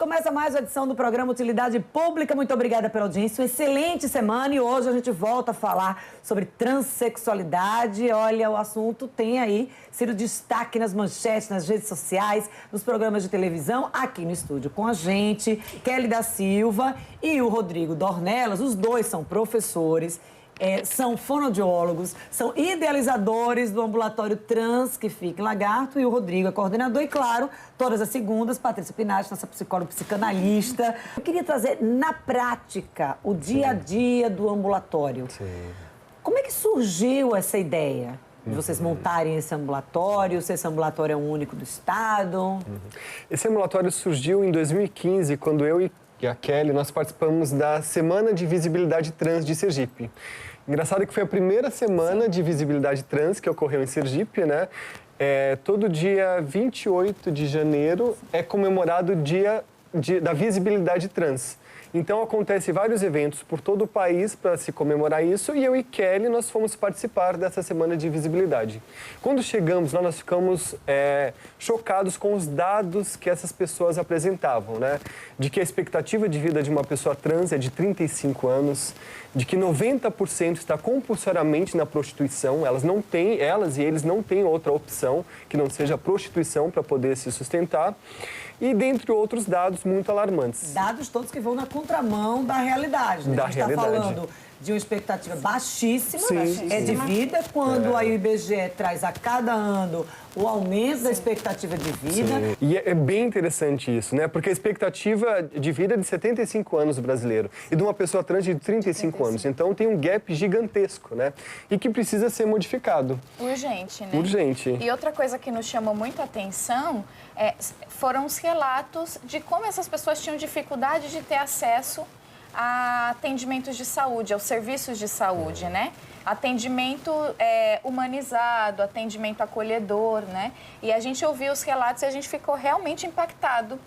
começa mais uma edição do programa Utilidade Pública. Muito obrigada pela audiência. Uma excelente semana e hoje a gente volta a falar sobre transexualidade. Olha, o assunto tem aí sido destaque nas manchetes, nas redes sociais, nos programas de televisão, aqui no estúdio com a gente, Kelly da Silva e o Rodrigo Dornelas. Os dois são professores. São fonoaudiólogos, são idealizadores do ambulatório trans que fica em Lagarto, e o Rodrigo é coordenador. E, claro, todas as segundas, Patrícia Pinati, nossa psicóloga psicanalista. Eu queria trazer, na prática, o dia a dia do ambulatório. Sim. Como é que surgiu essa ideia de vocês montarem esse ambulatório? Se esse ambulatório é o único do Estado? Esse ambulatório surgiu em 2015, quando eu e a Kelly, nós participamos da Semana de Visibilidade Trans de Sergipe. Engraçado que foi a primeira semana de visibilidade trans que ocorreu em Sergipe, né? Todo dia 28 de janeiro é comemorado o Dia da Visibilidade Trans. Então, acontecem vários eventos por todo o país para se comemorar isso, e eu e Kelly, nós fomos participar dessa Semana de Visibilidade. Quando chegamos lá, nós ficamos chocados com os dados que essas pessoas apresentavam, né? De que a expectativa de vida de uma pessoa trans é de 35 anos, de que 90% está compulsoriamente na prostituição, elas e eles não têm outra opção que não seja a prostituição para poder se sustentar. E dentre outros dados muito alarmantes. Dados todos que vão na contramão da realidade, né? Da a gente está falando de uma expectativa baixíssima de vida, quando aí o IBGE traz a cada ano o aumento da expectativa de vida. Sim. E é bem interessante isso, né? Porque a expectativa de vida é de 75 anos do brasileiro e de uma pessoa trans de 35 anos. Então tem um gap gigantesco, né? E que precisa ser modificado. Urgente, né? Urgente. E outra coisa que nos chamou muito a atenção foram os relatos de como essas pessoas tinham dificuldade de ter acesso a atendimentos de saúde, aos serviços de saúde, né? Atendimento humanizado, atendimento acolhedor, né? E a gente ouviu os relatos e a gente ficou realmente impactados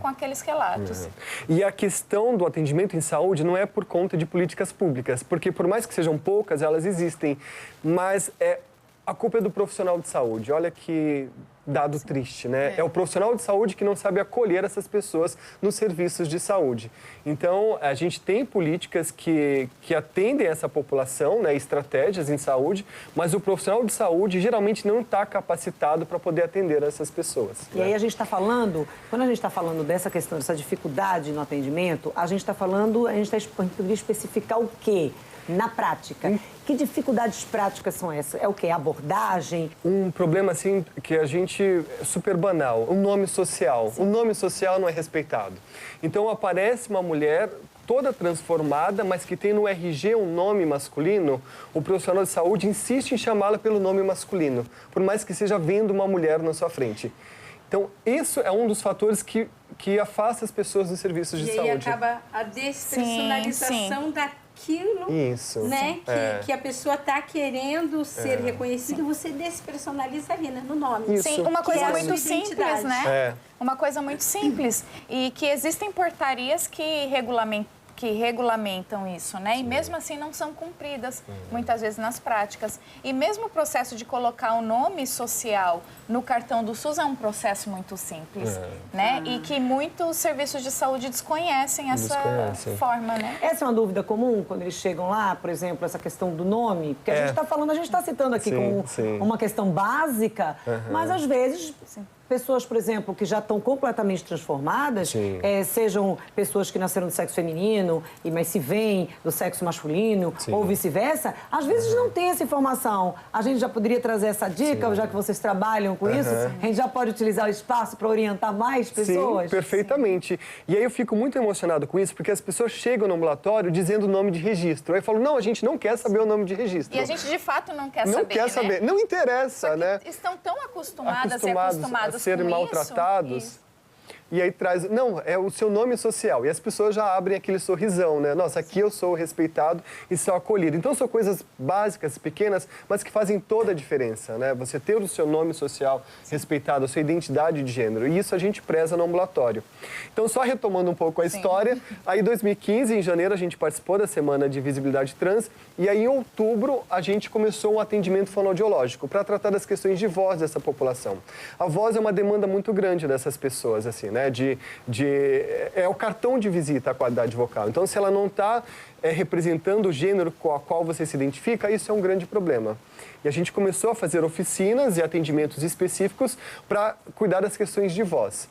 com aqueles relatos. E a questão do atendimento em saúde não é por conta de políticas públicas, porque por mais que sejam poucas, elas existem, mas a culpa é do profissional de saúde. Olha que dado triste, né? É o profissional de saúde que não sabe acolher essas pessoas nos serviços de saúde. Então, a gente tem políticas que atendem essa população, né? Estratégias em saúde, mas o profissional de saúde geralmente não está capacitado para poder atender essas pessoas. E aí a gente está falando, quando a gente está falando dessa questão, dessa dificuldade no atendimento, a gente poderia especificar o quê? Na prática, que dificuldades práticas são essas? É o quê? Abordagem? Um problema, assim, que a gente... super banal, o nome social. O nome social não é respeitado. Então, aparece uma mulher toda transformada, mas que tem no RG um nome masculino, o profissional de saúde insiste em chamá-la pelo nome masculino, por mais que seja vendo uma mulher na sua frente. Então, isso é um dos fatores que afasta as pessoas dos serviços de saúde. E aí acaba a despersonalização daquilo, né? Que a pessoa está querendo ser reconhecida, você despersonaliza ali, né? No nome. Sim, uma coisa muito simples, né? Uma coisa muito simples. E que existem portarias que regulamentam isso, né? E mesmo assim não são cumpridas, muitas vezes nas práticas. E mesmo o processo de colocar o nome social no cartão do SUS é um processo muito simples, né? E que muitos serviços de saúde desconhecem essa forma, né? Essa é uma dúvida comum quando eles chegam lá, por exemplo, essa questão do nome? Porque a gente está citando aqui como uma questão básica, mas às vezes... Pessoas, por exemplo, que já estão completamente transformadas, sejam pessoas que nasceram do sexo feminino, mas se veem do sexo masculino, ou vice-versa, às vezes não tem essa informação. A gente já poderia trazer essa dica, já que vocês trabalham com isso? A gente já pode utilizar o espaço para orientar mais pessoas? Sim, perfeitamente. E aí eu fico muito emocionado com isso, porque as pessoas chegam no ambulatório dizendo o nome de registro. Aí eu falo, não, a gente não quer saber o nome de registro. E a gente, de fato, não quer saber, Não quer saber. Não interessa, né? Estão tão acostumados a serem maltratados. E aí traz, não, é o seu nome social. E as pessoas já abrem aquele sorrisão, né? Nossa, aqui eu sou respeitado e sou acolhido. Então, são coisas básicas, pequenas, mas que fazem toda a diferença, né? Você ter o seu nome social respeitado, a sua identidade de gênero. E isso a gente preza no ambulatório. Então, só retomando um pouco a história, aí em 2015, em janeiro, a gente participou da Semana de Visibilidade Trans. E aí, em outubro, a gente começou um atendimento fonoaudiológico para tratar das questões de voz dessa população. A voz é uma demanda muito grande dessas pessoas, assim, né? né? É o cartão de visita à qualidade vocal. Então, se ela não está representando o gênero com o qual você se identifica, isso é um grande problema. E a gente começou a fazer oficinas e atendimentos específicos para cuidar das questões de voz.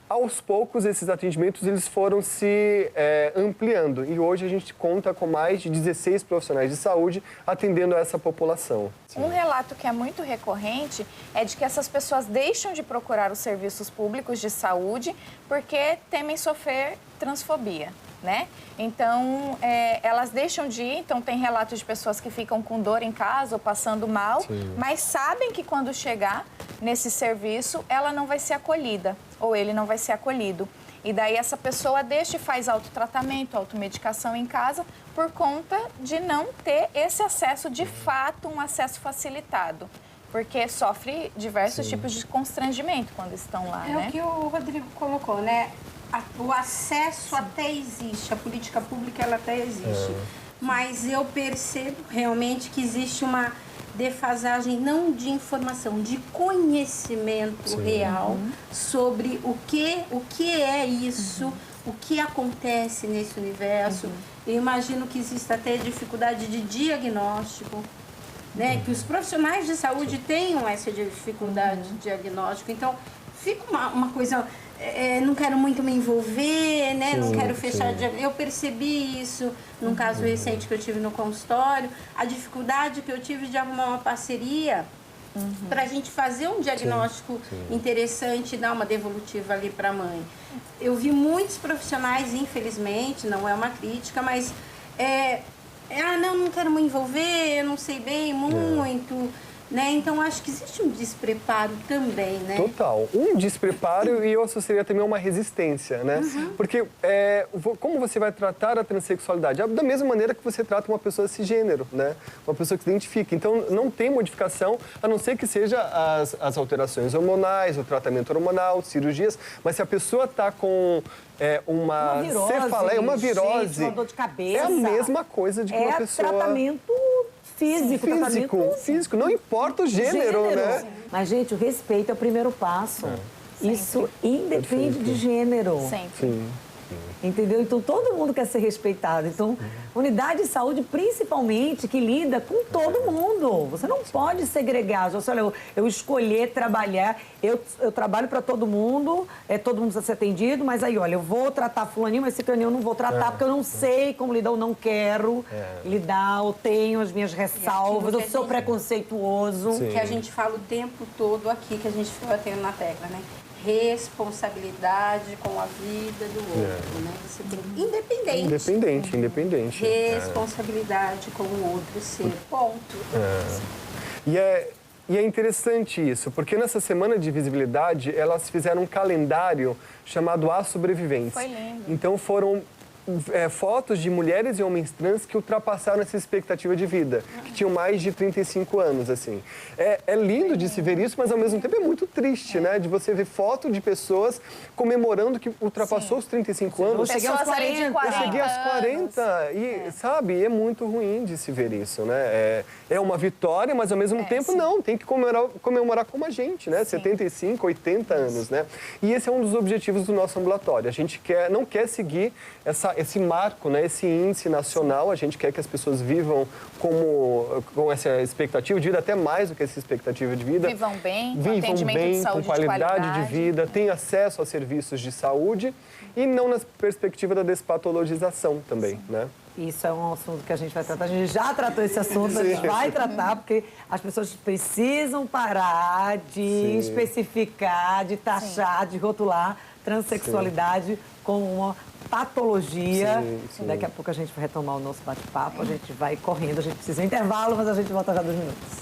Aos poucos, esses atendimentos eles foram se ampliando e hoje a gente conta com mais de 16 profissionais de saúde atendendo a essa população. Um relato que é muito recorrente é de que essas pessoas deixam de procurar os serviços públicos de saúde porque temem sofrer transfobia, né? Então, elas deixam de ir, então tem relatos de pessoas que ficam com dor em casa ou passando mal, mas sabem que quando chegar nesse serviço, ela não vai ser acolhida ou ele não vai ser acolhido. E daí essa pessoa deixa e faz autotratamento, automedicação em casa por conta de não ter esse acesso de fato, um acesso facilitado. Porque sofre diversos tipos de constrangimento quando estão lá, né? É o que o Rodrigo colocou, né? O acesso até existe, a política pública ela até existe. Mas eu percebo realmente que existe uma defasagem não de informação, de conhecimento real sobre o que é isso, o que acontece nesse universo. Eu imagino que exista até dificuldade de diagnóstico, né? Que os profissionais de saúde tenham essa dificuldade de diagnóstico. Então, fica uma coisa... não quero muito me envolver, né? Não quero fechar... Eu percebi isso num caso recente que eu tive no consultório, a dificuldade que eu tive de arrumar uma parceria para a gente fazer um diagnóstico interessante e dar uma devolutiva ali para a mãe. Eu vi muitos profissionais, infelizmente, não é uma crítica, mas... não quero me envolver, eu não sei bem muito... Né? Então, acho que existe um despreparo também, né? Total. Um despreparo e eu associaria também uma resistência, né? Porque como você vai tratar a transexualidade? Da mesma maneira que você trata uma pessoa cisgênero, né? Uma pessoa que se identifica. Então, não tem modificação, a não ser que seja as alterações hormonais, o tratamento hormonal, cirurgias. Mas se a pessoa está com... uma cefaleia, uma virose, gente, uma dor de cabeça. É a mesma coisa de que uma pessoa... tratamento físico, não importa o gênero, né? Mas, gente, o respeito é o primeiro passo. Isso independe de gênero. Sempre. Entendeu? Então, todo mundo quer ser respeitado. Então, unidade de saúde, principalmente, que lida com todo mundo. Você não pode segregar. Olha, eu escolher trabalhar, eu trabalho para todo mundo precisa ser atendido, mas aí, olha, eu vou tratar fulaninho, mas ciclaninho eu não vou tratar, porque eu não sei como lidar, ou não quero lidar, ou tenho as minhas ressalvas, eu sou preconceituoso. Que a gente fala o tempo todo aqui, que a gente fica batendo na tecla, né? Responsabilidade com a vida do outro, né? Você tem Independente. Responsabilidade com o outro ser, ponto. E é interessante isso, porque nessa semana de visibilidade, elas fizeram um calendário chamado A Sobreviventes. Foi lindo. Então foram fotos de mulheres e homens trans que ultrapassaram essa expectativa de vida, que tinham mais de 35 anos, assim. É lindo de se ver isso, mas ao mesmo tempo é muito triste, né? De você ver foto de pessoas comemorando que ultrapassou os 35 anos. Eu cheguei aos 40. Eu cheguei aos 40 e, sabe, é muito ruim de se ver isso, né? É uma vitória, mas ao mesmo tempo não, tem que comemorar como a gente, né? 75, 80 anos, né? E esse é um dos objetivos do nosso ambulatório. A gente não quer seguir esse marco, né, esse índice nacional. A gente quer que as pessoas vivam com essa expectativa de vida, até mais do que essa expectativa de vida. Vivam bem, com qualidade de vida, tenham acesso a serviços de saúde e não na perspectiva da despatologização também, né? Isso é um assunto que a gente vai tratar. A gente já tratou esse assunto, a gente vai tratar, porque as pessoas precisam parar de especificar, de taxar, de rotular transexualidade como uma patologia. Daqui a pouco a gente vai retomar o nosso bate-papo, a gente vai correndo, a gente precisa de intervalo, mas a gente volta já 2 minutos.